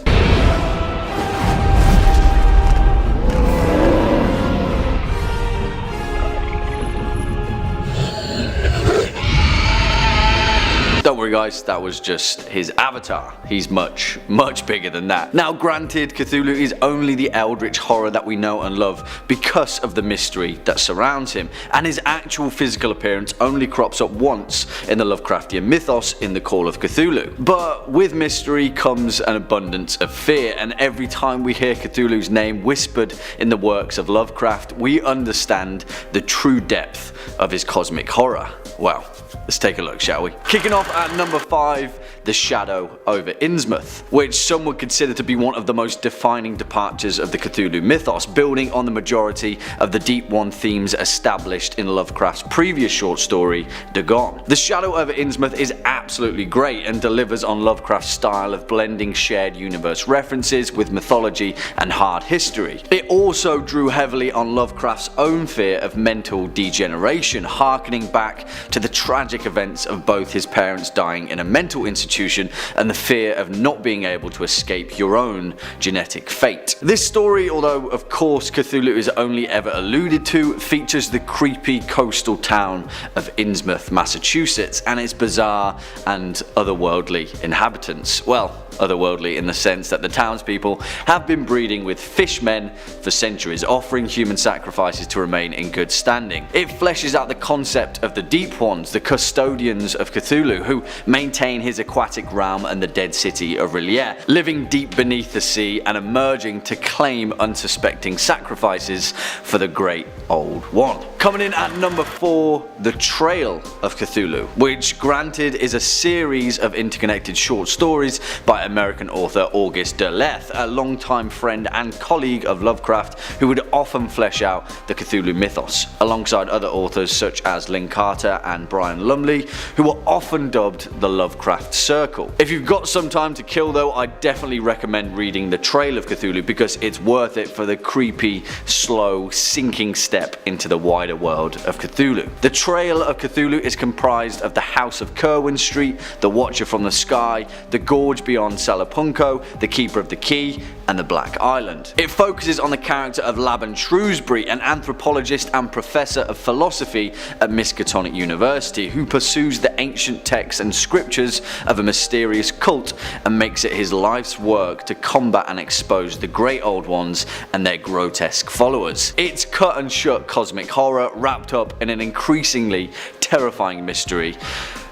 Don't worry guys, that was just his avatar. He's much bigger than that. Now granted, Cthulhu is only the eldritch horror that we know and love because of the mystery that surrounds him, and his actual physical appearance only crops up once in the Lovecraftian mythos in the Call of Cthulhu. But with mystery comes an abundance of fear, and every time we hear Cthulhu's name whispered in the works of Lovecraft, we understand the true depth of his cosmic horror. Well, let's take a look, shall we? Kicking off at number 5, The Shadow over Innsmouth, which some would consider to be one of the most defining departures of the Cthulhu mythos, building on the majority of the Deep One themes established in Lovecraft's previous short story, Dagon. The Shadow over Innsmouth is absolutely great and delivers on Lovecraft's style of blending shared universe references with mythology and hard history. It also drew heavily on Lovecraft's own fear of mental degeneration, harkening back to the tragic events of both his parents dying in a mental institution and the fear of not being able to escape your own genetic fate. This story, although of course Cthulhu is only ever alluded to, features the creepy coastal town of Innsmouth, Massachusetts, and its bizarre and otherworldly inhabitants. Well, otherworldly in the sense that the townspeople have been breeding with fishmen for centuries, offering human sacrifices to remain in good standing. It fleshes out the concept of the Deep Ones, the custodians of Cthulhu, who maintain his aquatic realm and the dead city of R'lyeh, living deep beneath the sea and emerging to claim unsuspecting sacrifices for the great old one. Coming in at number 4, The Trail of Cthulhu, which granted is a series of interconnected short stories by American author August Derleth, a longtime friend and colleague of Lovecraft who would often flesh out the Cthulhu mythos, alongside other authors such as Lynn Carter and Brian Lumley, who were often dubbed the Lovecraft Circle. If you've got some time to kill though, I definitely recommend reading The Trail of Cthulhu because it's worth it for the creepy, slow, sinking step into the wider world of Cthulhu. The Trail of Cthulhu is comprised of the House of Kerwin Street, the Watcher from the Sky, the Gorge beyond Salapunco, the Keeper of the Key, and the Black Island. It focuses on the character of Laban Shrewsbury, an anthropologist and professor of philosophy at Miskatonic University, who pursues the ancient texts and scriptures of a mysterious cult and makes it his life's work to combat and expose the Great Old Ones and their grotesque followers. It's cut and shut cosmic horror wrapped up in an increasingly terrifying mystery,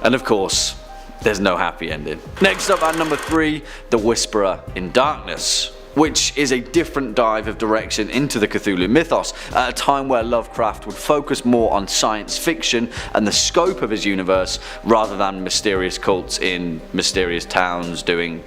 and of course, there's no happy ending. Next up at number 3, The Whisperer in Darkness, which is a different dive of direction into the Cthulhu mythos, at a time where Lovecraft would focus more on science fiction and the scope of his universe rather than mysterious cults in mysterious towns doing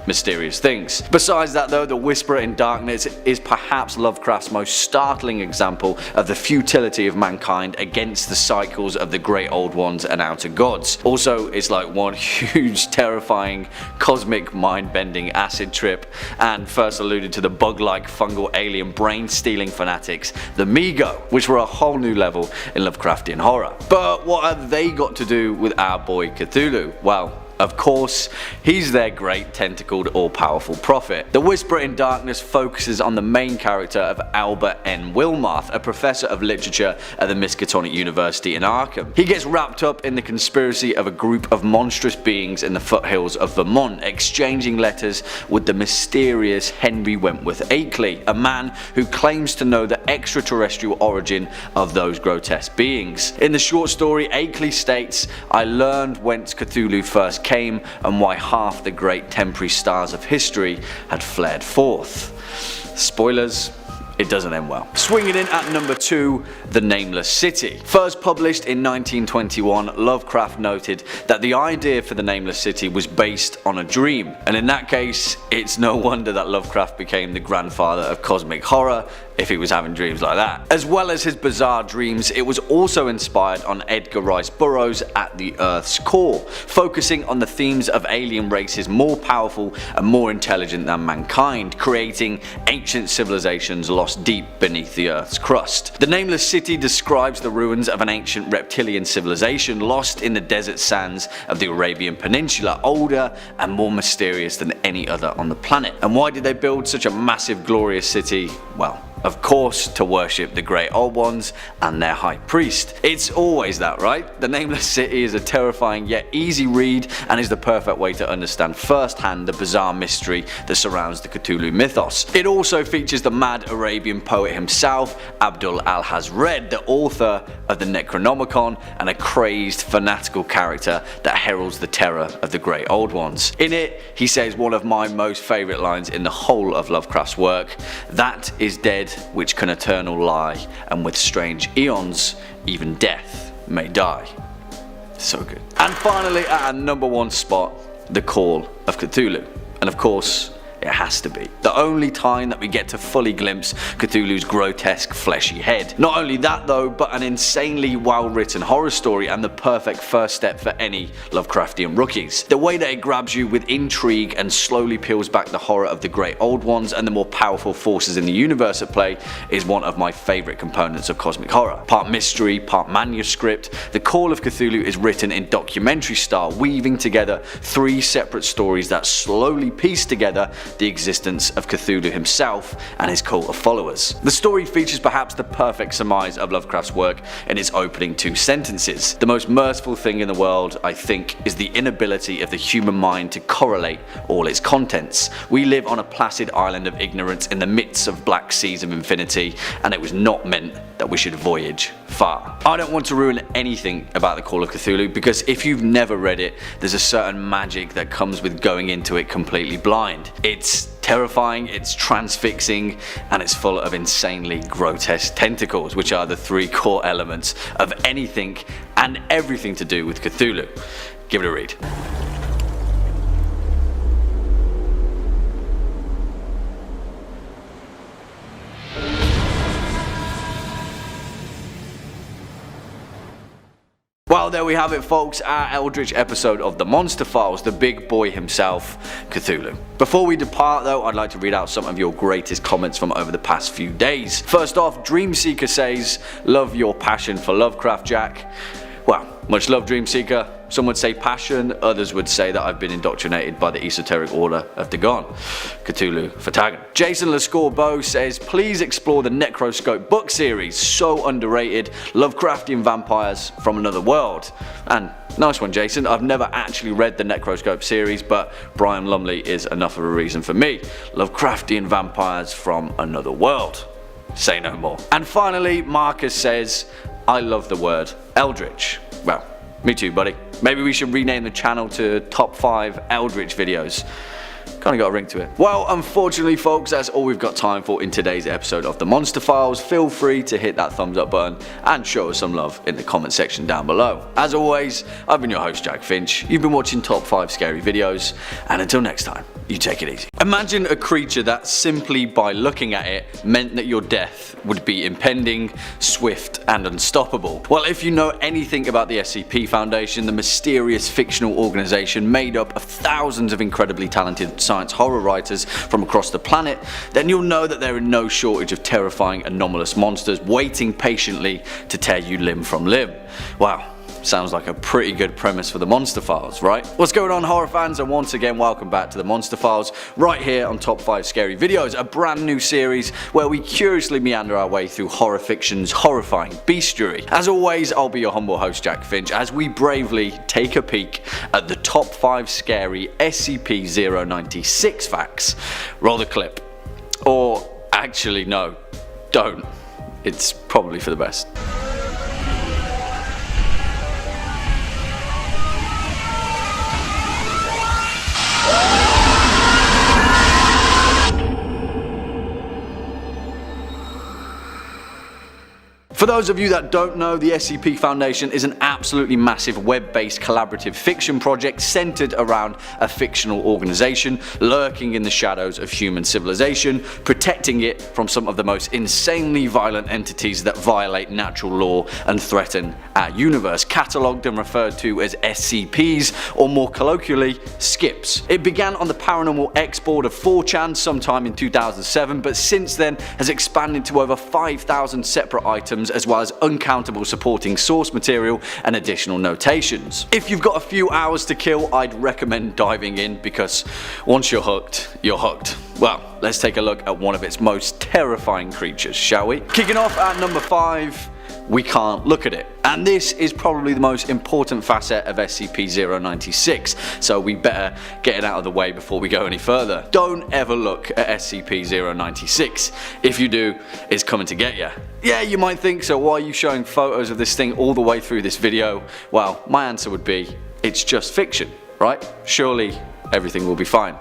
mysterious things. Besides that though, The Whisperer in Darkness is perhaps Lovecraft's most startling example of the futility of mankind against the cycles of the Great Old Ones and Outer Gods. Also, it's like one huge terrifying cosmic mind-bending acid trip, and first alluded to the bug-like fungal alien brain-stealing fanatics, the Migo, which were a whole new level in Lovecraftian horror. But what have they got to do with our boy Cthulhu? Well, of course, he's their great tentacled all-powerful prophet. The Whisperer in Darkness focuses on the main character of Albert N. Wilmarth, a professor of literature at the Miskatonic University in Arkham. He gets wrapped up in the conspiracy of a group of monstrous beings in the foothills of Vermont, exchanging letters with the mysterious Henry Wentworth Akeley, a man who claims to know the extraterrestrial origin of those grotesque beings. In the short story, Akeley states, "I learned whence Cthulhu first came and why half the great temporary stars of history had flared forth." Spoilers, it doesn't end well. Swinging in at number 2, The Nameless City. First published in 1921, Lovecraft noted that the idea for The Nameless City was based on a dream, and in that case, it's no wonder that Lovecraft became the grandfather of cosmic horror if he was having dreams like that. As well as his bizarre dreams, it was also inspired on Edgar Rice Burroughs' At the Earth's Core, focusing on the themes of alien races more powerful and more intelligent than mankind, creating ancient civilizations lost deep beneath the Earth's crust. The Nameless City describes the ruins of an ancient reptilian civilization lost in the desert sands of the Arabian Peninsula, older and more mysterious than any other on the planet. And why did they build such a massive, glorious city? Well, of course, to worship the Great Old Ones and their high priest. It's always that, right? The Nameless City is a terrifying yet easy read and is the perfect way to understand firsthand the bizarre mystery that surrounds the Cthulhu mythos. It also features the mad Arabian poet himself, Abdul al-Hazred, the author of the Necronomicon, and a crazed, fanatical character that heralds the terror of the Great Old Ones. In it, he says one of my most favourite lines in the whole of Lovecraft's work: "That is dead which can eternal lie, and with strange eons even death may die." So good. And finally, at our number 1 spot, The Call of Cthulhu. And of course, it has to be the only time that we get to fully glimpse Cthulhu's grotesque fleshy head. Not only that though, but an insanely well written horror story and the perfect first step for any Lovecraftian rookies. The way that it grabs you with intrigue and slowly peels back the horror of the Great Old Ones and the more powerful forces in the universe at play is one of my favourite components of cosmic horror. Part mystery, part manuscript, The Call of Cthulhu is written in documentary style, weaving together 3 separate stories that slowly piece together the existence of Cthulhu himself and his cult of followers. The story features perhaps the perfect surmise of Lovecraft's work in its opening 2 sentences. "The most merciful thing in the world, I think, is the inability of the human mind to correlate all its contents. We live on a placid island of ignorance in the midst of black seas of infinity, and it was not meant that we should voyage far." I don't want to ruin anything about The Call of Cthulhu, because if you've never read it, there's a certain magic that comes with going into it completely blind. It's terrifying, it's transfixing, and it's full of insanely grotesque tentacles, which are the 3 core elements of anything and everything to do with Cthulhu. Give it a read. Well, there there we have it, folks, our Eldritch episode of the Monster Files, the big boy himself, Cthulhu. Before we depart though, I'd like to read out some of your greatest comments from over the past few days. First off, Dreamseeker says, love your passion for Lovecraft, Jack. Well, much love, Dreamseeker. Some would say passion, others would say that I've been indoctrinated by the esoteric order of Dagon. Cthulhu Fatagan. Jason Lescorbeau says, please explore the Necroscope book series, so underrated, Lovecraftian vampires from another world. And nice one, Jason. I've never actually read the Necroscope series, but Brian Lumley is enough of a reason for me. Lovecraftian vampires from another world. Say no more. And finally, Marcus says, I love the word Eldritch. Well, me too, buddy. Maybe we should rename the channel to Top 5 Eldritch Videos. Kinda got a ring to it. Well, unfortunately, folks, that's all we've got time for in today's episode of the Monster Files. Feel free to hit that thumbs up button and show us some love in the comment section down below. As always, I've been your host, Jack Finch. You've been watching Top 5 Scary Videos, and until next time, you take it easy. Imagine a creature that simply by looking at it meant that your death would be impending, swift, and unstoppable. Well, if you know anything about the SCP Foundation, the mysterious fictional organization made up of thousands of incredibly talented science horror writers from across the planet, then you'll know that there are no shortage of terrifying anomalous monsters waiting patiently to tear you limb from limb. Wow. Sounds like a pretty good premise for the Monster Files, right? What's going on, horror fans, and once again welcome back to the Monster Files right here on Top 5 Scary Videos, a brand new series where we curiously meander our way through horror fiction's horrifying bestiary. As always, I'll be your humble host, Jack Finch, as we bravely take a peek at the top 5 scary SCP-096 facts. Roll the clip. Or actually no, don't. It's probably for the best. For those of you that don't know, the SCP Foundation is an absolutely massive web-based collaborative fiction project centered around a fictional organization lurking in the shadows of human civilization, protecting it from some of the most insanely violent entities that violate natural law and threaten our universe, catalogued and referred to as SCPs, or more colloquially, SCIPs. It began on the Paranormal X board of 4chan sometime in 2007, but since then has expanded to over 5,000 separate items, as well as uncountable supporting source material and additional notations. If you've got a few hours to kill, I'd recommend diving in, because once you're hooked, you're hooked. Well, let's take a look at one of its most terrifying creatures, shall we? Kicking off at number 5, we can't look at it. And this is probably the most important facet of SCP-096, so we better get it out of the way before we go any further. Don't ever look at SCP-096. If you do, it's coming to get you. Yeah, you might think, so why are you showing photos of this thing all the way through this video? Well, my answer would be, it's just fiction, right? Surely everything will be fine.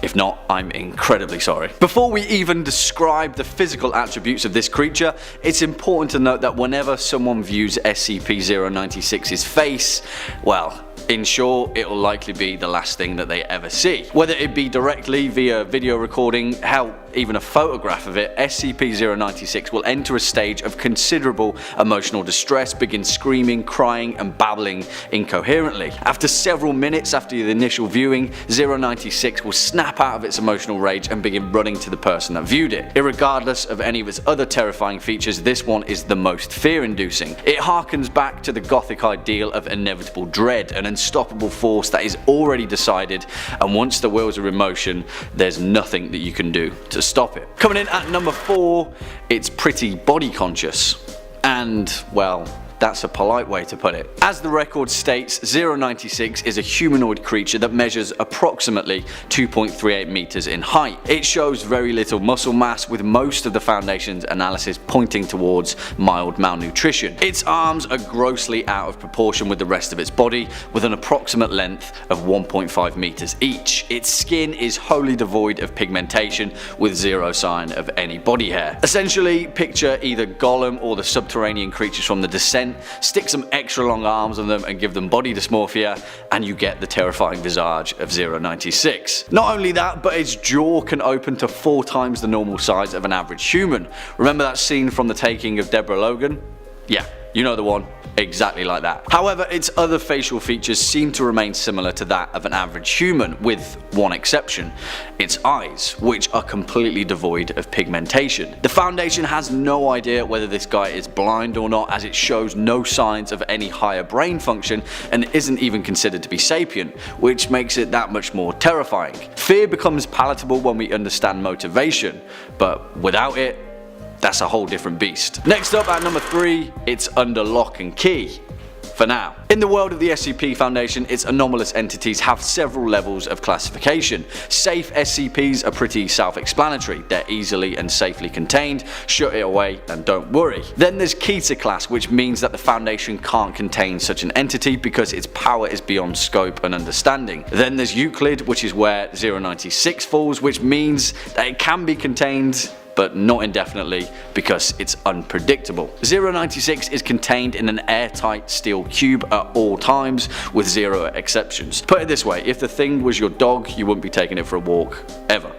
If not, I'm incredibly sorry. Before we even describe the physical attributes of this creature, it's important to note that whenever someone views SCP-096's face, well, in short, it'll likely be the last thing that they ever see. Whether it be directly via video recording, hell, even a photograph of it, SCP-096 will enter a stage of considerable emotional distress, begin screaming, crying, and babbling incoherently. After several minutes after the initial viewing, 096 will snap out of its emotional rage and begin running to the person that viewed it. Irregardless of any of its other terrifying features, this one is the most fear-inducing. It harkens back to the gothic ideal of inevitable dread, an unstoppable force that is already decided, and once the wheels are in motion, there's nothing that you can do to stop it. Coming in at number 4, it's pretty body conscious. And, well, that's a polite way to put it. As the record states, 096 is a humanoid creature that measures approximately 2.38 meters in height. It shows very little muscle mass, with most of the Foundation's analysis pointing towards mild malnutrition. Its arms are grossly out of proportion with the rest of its body, with an approximate length of 1.5 meters each. Its skin is wholly devoid of pigmentation, with zero sign of any body hair. Essentially, picture either Gollum or the subterranean creatures from The Descent, stick some extra long arms on them and give them body dysmorphia, and you get the terrifying visage of 096. Not only that, but its jaw can open to 4 times the normal size of an average human. Remember that scene from The Taking of Deborah Logan? Yeah, you know the one. Exactly like that. However, its other facial features seem to remain similar to that of an average human, with one exception: its eyes, which are completely devoid of pigmentation. The Foundation has no idea whether this guy is blind or not, as it shows no signs of any higher brain function and isn't even considered to be sapient, which makes it that much more terrifying. Fear becomes palatable when we understand motivation, but without it, that's a whole different beast. Next up at number 3, it's under lock and key. For now. In the world of the SCP Foundation, its anomalous entities have several levels of classification. Safe SCPs are pretty self-explanatory. They're easily and safely contained, shut it away and don't worry. Then there's Keter class, which means that the Foundation can't contain such an entity because its power is beyond scope and understanding. Then there's Euclid, which is where 096 falls, which means that it can be contained, but not indefinitely because it's unpredictable. 096 is contained in an airtight steel cube at all times, with 0 exceptions. Put it this way, if the thing was your dog, you wouldn't be taking it for a walk, ever.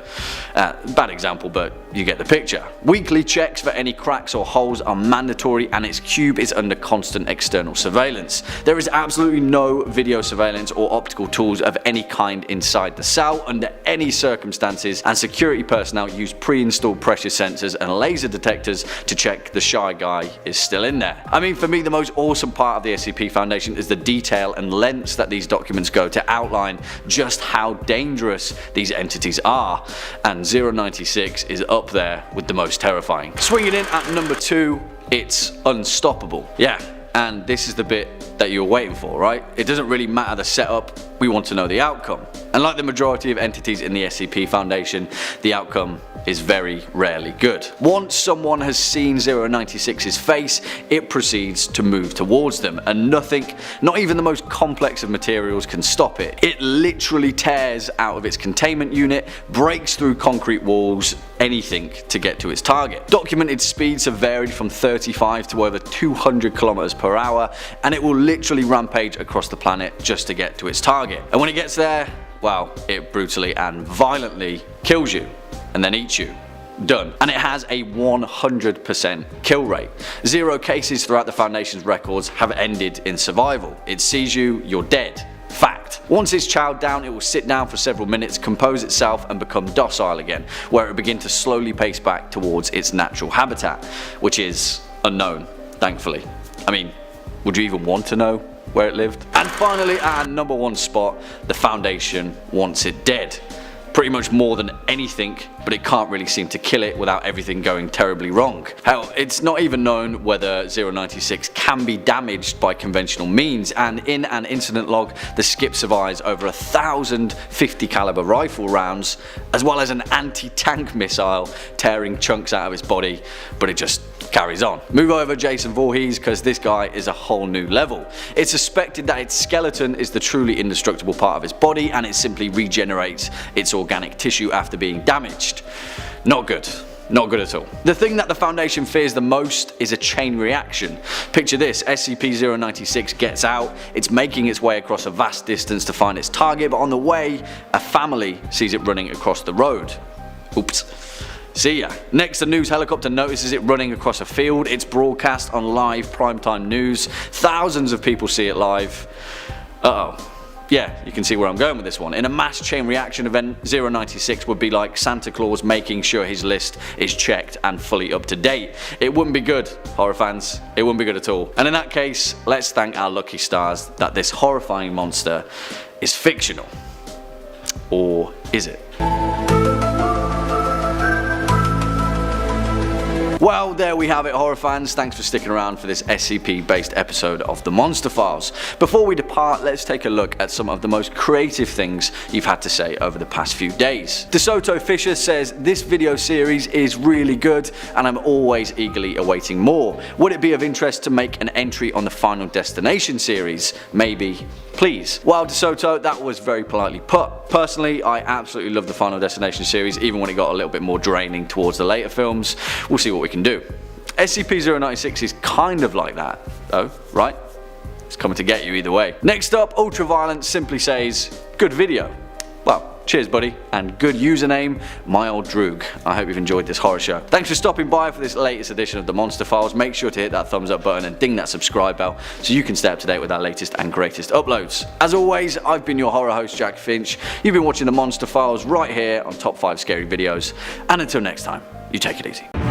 Bad example, but you get the picture. Weekly checks for any cracks or holes are mandatory, and its cube is under constant external surveillance. There is absolutely no video surveillance or optical tools of any kind inside the cell under any circumstances, and security personnel use pre-installed pressure sensors and laser detectors to check the shy guy is still in there. I mean, for me, the most awesome part of the SCP Foundation is the detail and lengths that these documents go to outline just how dangerous these entities are, and 096 is up there with the most terrifying. Swinging in at number 2, it's unstoppable. Yeah, and this is the bit that you're waiting for, right? It doesn't really matter the setup, we want to know the outcome. And like the majority of entities in the SCP Foundation, the outcome is very rarely good. Once someone has seen 096's face, it proceeds to move towards them, and nothing, not even the most complex of materials, can stop it. It literally tears out of its containment unit, breaks through concrete walls, anything to get to its target. Documented speeds have varied from 35 to over 200 kilometers per hour, and it will literally rampage across the planet just to get to its target. And when it gets there, well, it brutally and violently kills you and then eats you. Done. And it has a 100% kill rate. 0 cases throughout the Foundation's records have ended in survival. It sees you, you're dead. Fact. Once it's chowed down, it will sit down for several minutes, compose itself and become docile again, where it will begin to slowly pace back towards its natural habitat, which is unknown, thankfully. I mean, would you even want to know where it lived? And finally, at our number 1 spot, the Foundation wants it dead. Pretty much more than anything, but it can't really seem to kill it without everything going terribly wrong. Hell, it's not even known whether 096 can be damaged by conventional means, and in an incident log, the skip survives over 1,000 50 caliber rifle rounds, as well as an anti-tank missile tearing chunks out of its body, but it just carries on. Move over Jason Voorhees, because this guy is a whole new level. It's suspected that its skeleton is the truly indestructible part of its body, and it simply regenerates its organic tissue after being damaged. Not good. Not good at all. The thing that the Foundation fears the most is a chain reaction. Picture this, SCP-096 gets out, it's making its way across a vast distance to find its target, but on the way, a family sees it running across the road. Oops. See ya. Next, a news helicopter notices it running across a field. It's broadcast on live primetime news. Thousands of people see it live. Uh-oh. Yeah, you can see where I'm going with this one. In a mass chain reaction event, 096 would be like Santa Claus making sure his list is checked and fully up to date. It wouldn't be good, horror fans. It wouldn't be good at all. And in that case, let's thank our lucky stars that this horrifying monster is fictional. Or is it? Well, there we have it, horror fans. Thanks for sticking around for this SCP based episode of the Monster Files. Before we depart, let's take a look at some of the most creative things you've had to say over the past few days. DeSoto Fisher says, this video series is really good and I'm always eagerly awaiting more. Would it be of interest to make an entry on the Final Destination series? Maybe. Please. Well, DeSoto, that was very politely put. Personally, I absolutely love the Final Destination series, even when it got a little bit more draining towards the later films. We'll see what we can do. SCP-096 is kind of like that, though, right? It's coming to get you either way. Next up, Ultraviolence simply says, good video. Well, cheers buddy, and good username, my old Droog. I hope you've enjoyed this horror show. Thanks for stopping by for this latest edition of the Monster Files. Make sure to hit that thumbs up button and ding that subscribe bell so you can stay up to date with our latest and greatest uploads. As always, I've been your horror host Jack Finch. You've been watching the Monster Files right here on Top 5 Scary Videos, and until next time, you take it easy.